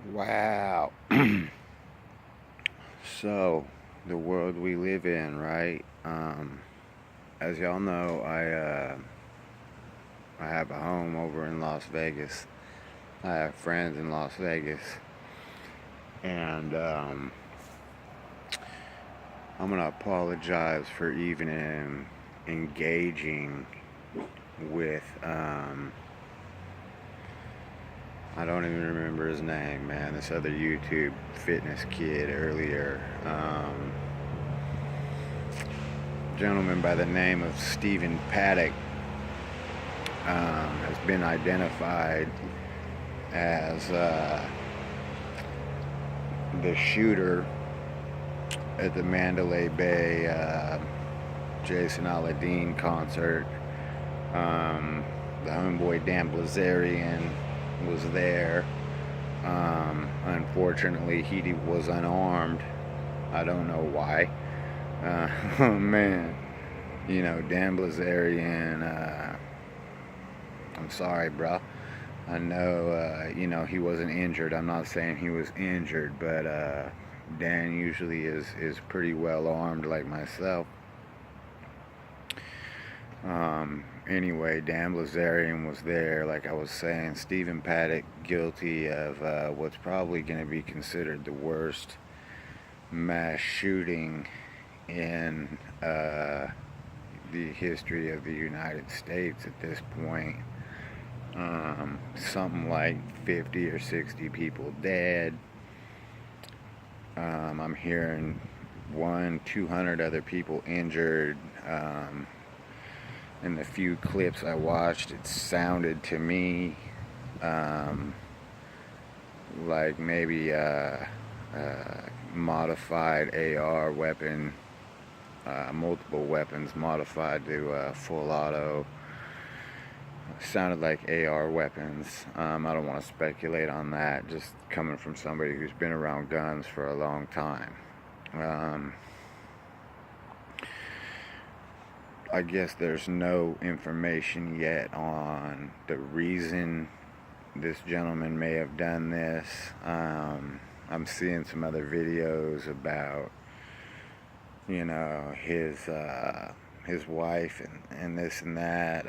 Wow. So, the world we live in, right? As y'all know, I have a home over in Las Vegas. I have friends in Las Vegas, and I'm gonna apologize for even engaging with. I don't even remember his name, man. This other YouTube fitness kid earlier. Gentleman by the name of Stephen Paddock has been identified as the shooter at the Mandalay Bay Jason Aldean concert. The homeboy Dan Blazarian was there. Unfortunately, he was unarmed. I don't know why. Oh man, Dan Blazarian. I'm sorry, bro. I know, he wasn't injured. I'm not saying he was injured, but Dan usually is pretty well armed, like myself. Anyway, Dan Blazarian was there, like I was saying. Stephen Paddock, guilty of what's probably going to be considered the worst mass shooting in the history of the United States at this point. Something like 50 or 60 people dead. I'm hearing 200 other people injured. In the few clips I watched, it sounded to me like maybe a modified AR weapon, multiple weapons modified to full auto. Sounded like AR weapons. I don't want to speculate on that, just coming from somebody who's been around guns for a long time. I guess there's no information yet on the reason this gentleman may have done this. I'm seeing some other videos about, his wife and this and that,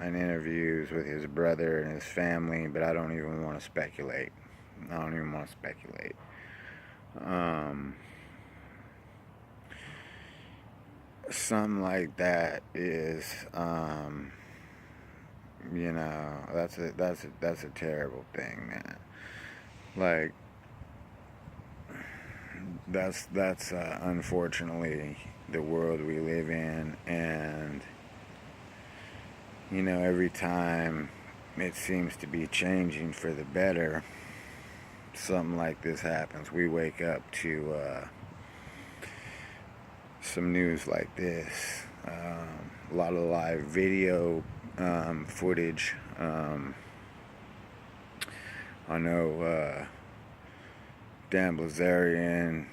and interviews with his brother and his family, but I don't even want to speculate. I don't even want to speculate. Something like that is, that's a terrible thing, man. Like, that's unfortunately the world we live in, and every time it seems to be changing for the better, something like this happens. We wake up to some news like this. A lot of live video footage. I know Dan Blazarian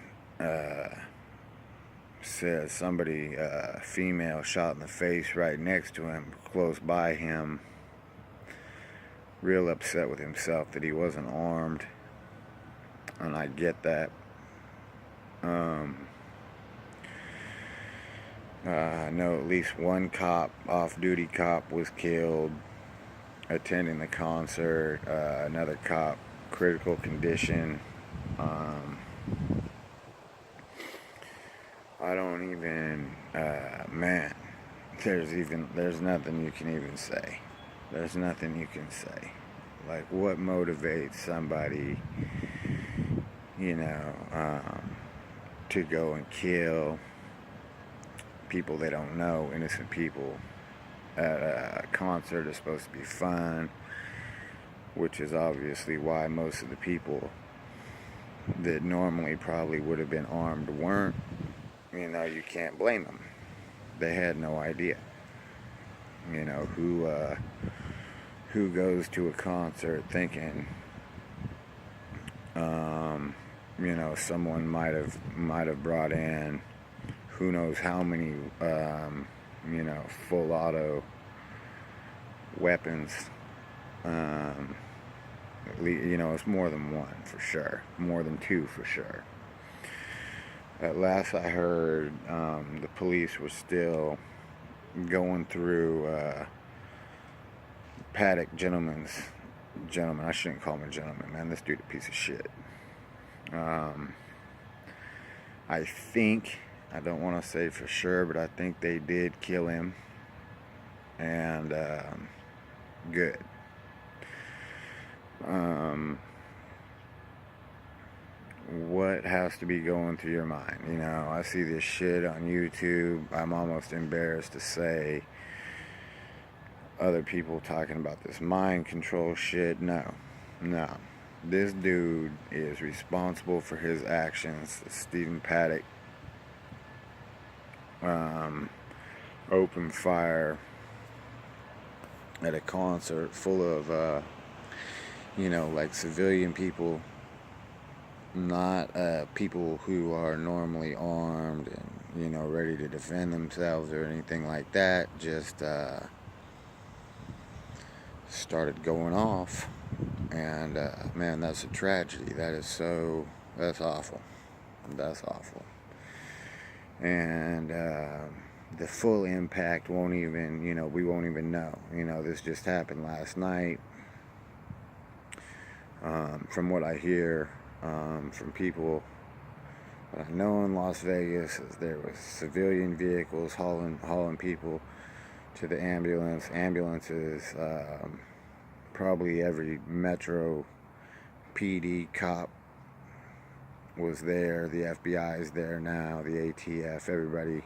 says somebody, female, shot in the face right next to him, close by him. Real upset with himself that he wasn't armed, and I get that. I know at least one cop, off-duty cop, was killed attending the concert. Another cop, critical condition. I don't even, man, there's nothing you can even say. There's nothing you can say. Like, what motivates somebody, to go and kill people they don't know, innocent people? A concert is supposed to be fun, which is obviously why most of the people that normally probably would have been armed weren't. You can't blame them. They had no idea. Who goes to a concert thinking, someone might have brought in who knows how many, full auto weapons, You know, it's more than one for sure. More than two for sure. At last I heard, the police were still going through Paddock gentleman. I shouldn't call him a gentleman, man. This dude a piece of shit. I think, I don't want to say for sure, but I think they did kill him. And good. What has to be going through your mind? You know, I see this shit on YouTube. I'm almost embarrassed to say other people talking about this mind control shit. No. This dude is responsible for his actions. Stephen Paddock opened fire at a concert full of, like civilian people, not people who are normally armed and, ready to defend themselves or anything like that. Just started going off. And man, that's a tragedy. That's awful. That's awful. And the full impact won't even, we won't even know. This just happened last night. From what I hear from people that I know in Las Vegas, there was civilian vehicles hauling people to the ambulances. Probably every Metro PD cop was there. The FBI is there now. The ATF, everybody,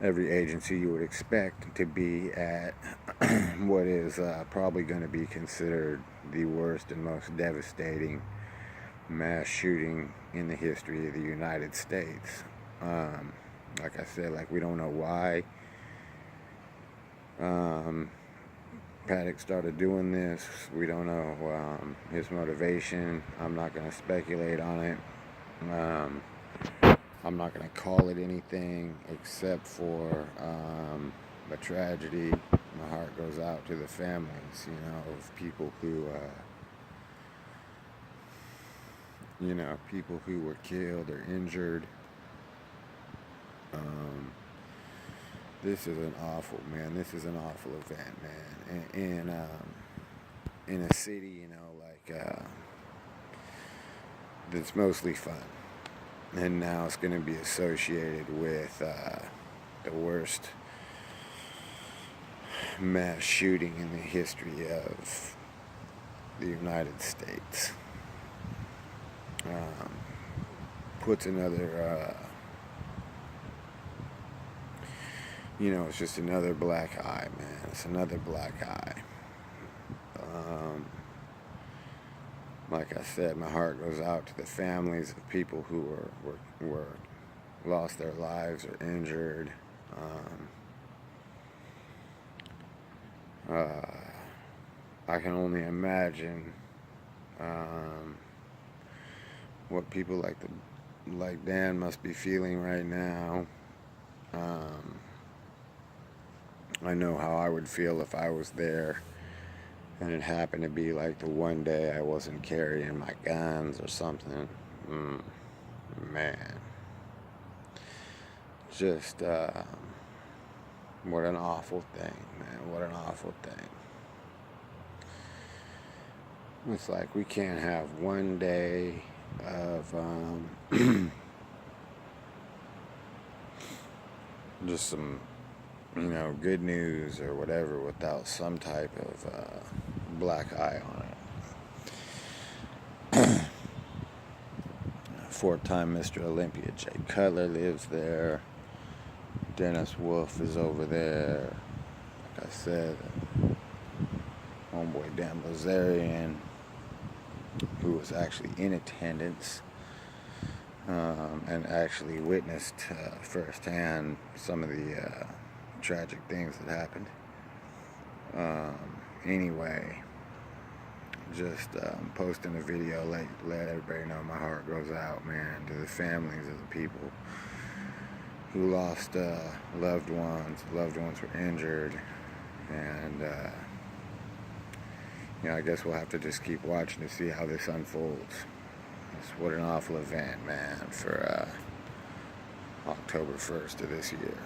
every agency you would expect to be at what is probably going to be considered the worst and most devastating mass shooting in the history of the United States. Like I said, we don't know why Paddock started doing this. We don't know his motivation. I'm not going to speculate on it. I'm not going to call it anything except for a tragedy. My heart goes out to the families, of people who, people who were killed or injured. This is an awful, man. This is an awful event, man. And in a city, that's mostly fun. And now it's going to be associated with the worst mass shooting in the history of the United States. Puts another, it's just another black eye, man. It's another black eye. Like I said, my heart goes out to the families of people who were lost their lives or injured. I can only imagine what people like Dan must be feeling right now. I know how I would feel if I was there and it happened to be the one day I wasn't carrying my guns or something. Man. Just, what an awful thing, man. What an awful thing. It's we can't have one day of, just some, good news or whatever without some type of black eye on it. Four-time Mr. Olympia Jay Cutler lives there. Dennis Wolf is over there. Like I said, homeboy Dan Bilzerian, who was actually in attendance and actually witnessed firsthand some of the tragic things that happened. Anyway, just posting a video, let everybody know my heart goes out, man, to the families of the people who lost loved ones. Loved ones were injured, and I guess we'll have to just keep watching to see how this unfolds. What an awful event, man, for October 1st of this year.